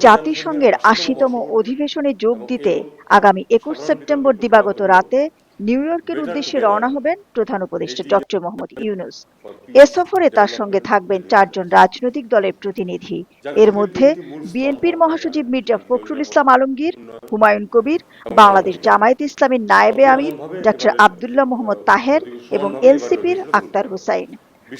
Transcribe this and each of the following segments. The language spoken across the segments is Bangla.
জাতিসংঘের ৮০তম অধিবেশনে যোগ দিতে আগামী ২১ সেপ্টেম্বর দিবাগত রাতে নিউ ইয়র্কের উদ্দেশ্যে রওনা হবেন প্রধান উপদেষ্টা ডক্টর মোহাম্মদ ইউনূস। এ সফরে তার সঙ্গে থাকবেন ৪ জন রাজনৈতিক দলের প্রতিনিধি। এর মধ্যে বিএনপির মহাসচিব মির্জা ফখরুল ইসলাম আলমগীর, হুমায়ুন কবির, বাংলাদেশ জামায়াতে ইসলামীর নায়েবে আমির ডক্টর আব্দুল্লাহ মোহাম্মদ তাহের এবং এলসিপির আক্তার হোসাইন।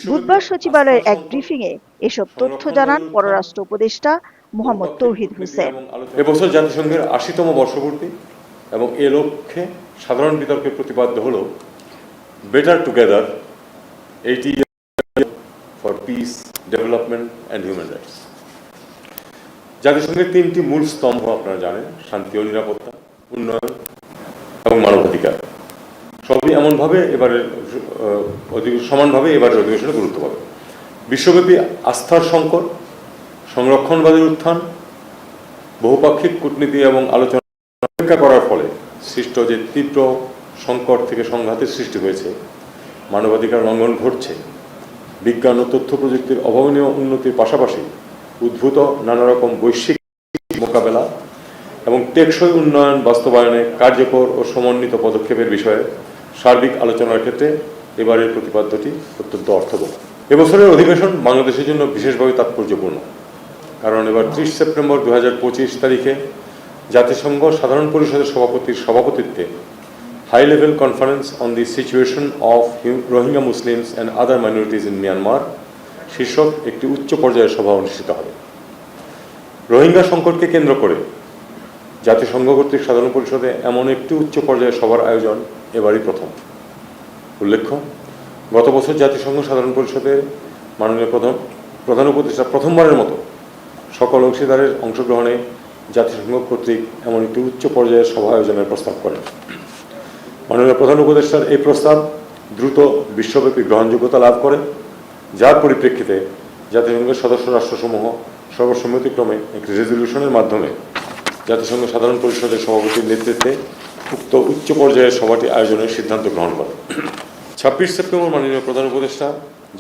বুধবার সচিবালয়ের এক ব্রিফিংয়ে এসব তথ্য জানান পররাষ্ট্র উপদেষ্টা মোহাম্মদ তৌহিদ হোসেন। এবছর জাতিসংঘের ৮০তম বর্ষপূর্তি এবং এ লক্ষ্যে সাধারণ বিতর্কের প্রতিপাদ্য হল better together 80 for piece, development and human rights. জাতিসংঘের ৩টি মূল স্তম্ভ আপনারা জানেন: শান্তি ও নিরাপত্তা, উন্নয়ন এবং মানবাধিকার। সবই এমনভাবে সমানভাবে এবারের অধিবেশনে গুরুত্ব পাবে। বিশ্বব্যাপী আস্থার সংকট, সংরক্ষণবাদের উত্থান, বহুপাক্ষিক কূটনীতি এবং আলোচনা উপেক্ষা করার ফলে সৃষ্ট যে তীব্র সংকট থেকে সংঘাতের সৃষ্টি হয়েছে, মানবাধিকার লঙ্ঘন ঘটছে, বিজ্ঞান ও তথ্য প্রযুক্তির অভাবনীয় উন্নতির পাশাপাশি উদ্ভূত নানা রকম বৈশ্বিক মোকাবেলা এবং টেকসই উন্নয়ন বাস্তবায়নে কার্যকর ও সমন্বিত পদক্ষেপের বিষয়ে সার্বিক আলোচনার ক্ষেত্রে এবারের প্রতিপাদ্যটি অত্যন্ত অর্থবহ। এবছরের অধিবেশন বাংলাদেশের জন্য বিশেষভাবে তাৎপর্যপূর্ণ, কারণ এবার ৩০ সেপ্টেম্বর ২০২৫ তারিখে জাতিসংঘ সাধারণ পরিষদের সভাপতির সভাপতিত্বে high level conference on the situation of Rohingya Muslims and other minorities in Myanmar শীর্ষক একটি উচ্চ পর্যায়ের সভা অনুষ্ঠিত হবে। রোহিঙ্গা সংকটকে কেন্দ্র করে জাতিসংঘ কর্তৃক সাধারণ পরিষদে এমন একটি উচ্চ পর্যায়ের সভার আয়োজন এবারই প্রথম। উল্লেখ্য, গত বছর জাতিসংঘ সাধারণ পরিষদের মাননীয় প্রধান উপদেষ্টা প্রথমবারের মতো সকল অংশীদারের অংশগ্রহণে জাতিসংঘ কর্তৃক এমন একটি উচ্চ পর্যায়ের সভা আয়োজনের প্রস্তাব করেন। মাননীয় প্রধান উপদেষ্টার এই প্রস্তাব দ্রুত বিশ্বব্যাপী গ্রহণযোগ্যতা লাভ করে, যার পরিপ্রেক্ষিতে জাতিসংঘের সদস্য রাষ্ট্রসমূহ সর্বসম্মতিক্রমে একটি রেজলিউশনের মাধ্যমে জাতিসংঘ সাধারণ পরিষদের সভাপতির নেতৃত্বে উক্ত উচ্চ পর্যায়ের সভাটি আয়োজনের সিদ্ধান্ত গ্রহণ করে। ২৬ সেপ্টেম্বর মাননীয় প্রধান উপদেষ্টা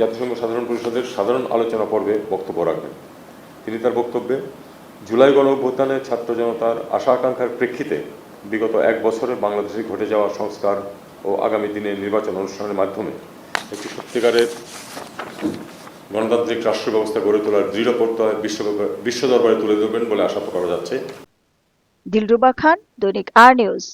জাতিসংঘ সাধারণ পরিষদের সাধারণ আলোচনা পর্বে বক্তব্য রাখবেন। তিনি তার বক্তব্যে জুলাই গণঅভ্যুত্থানে ছাত্র জনতার আশা আকাঙ্ক্ষার প্রেক্ষিতে বিগত এক বছরে বাংলাদেশে ঘটে যাওয়া সংস্কার ও আগামী দিনের নির্বাচন অনুষ্ঠানের মাধ্যমে একটি সত্যিকারের গণতান্ত্রিক রাষ্ট্র ব্যবস্থা গড়ে তোলার দৃঢ় প্রত্যয় বিশ্ব দরবারে তুলে ধরবেন বলে আশা করা যাচ্ছে। দিলরুবা খান, দৈনিক আর নিউজ।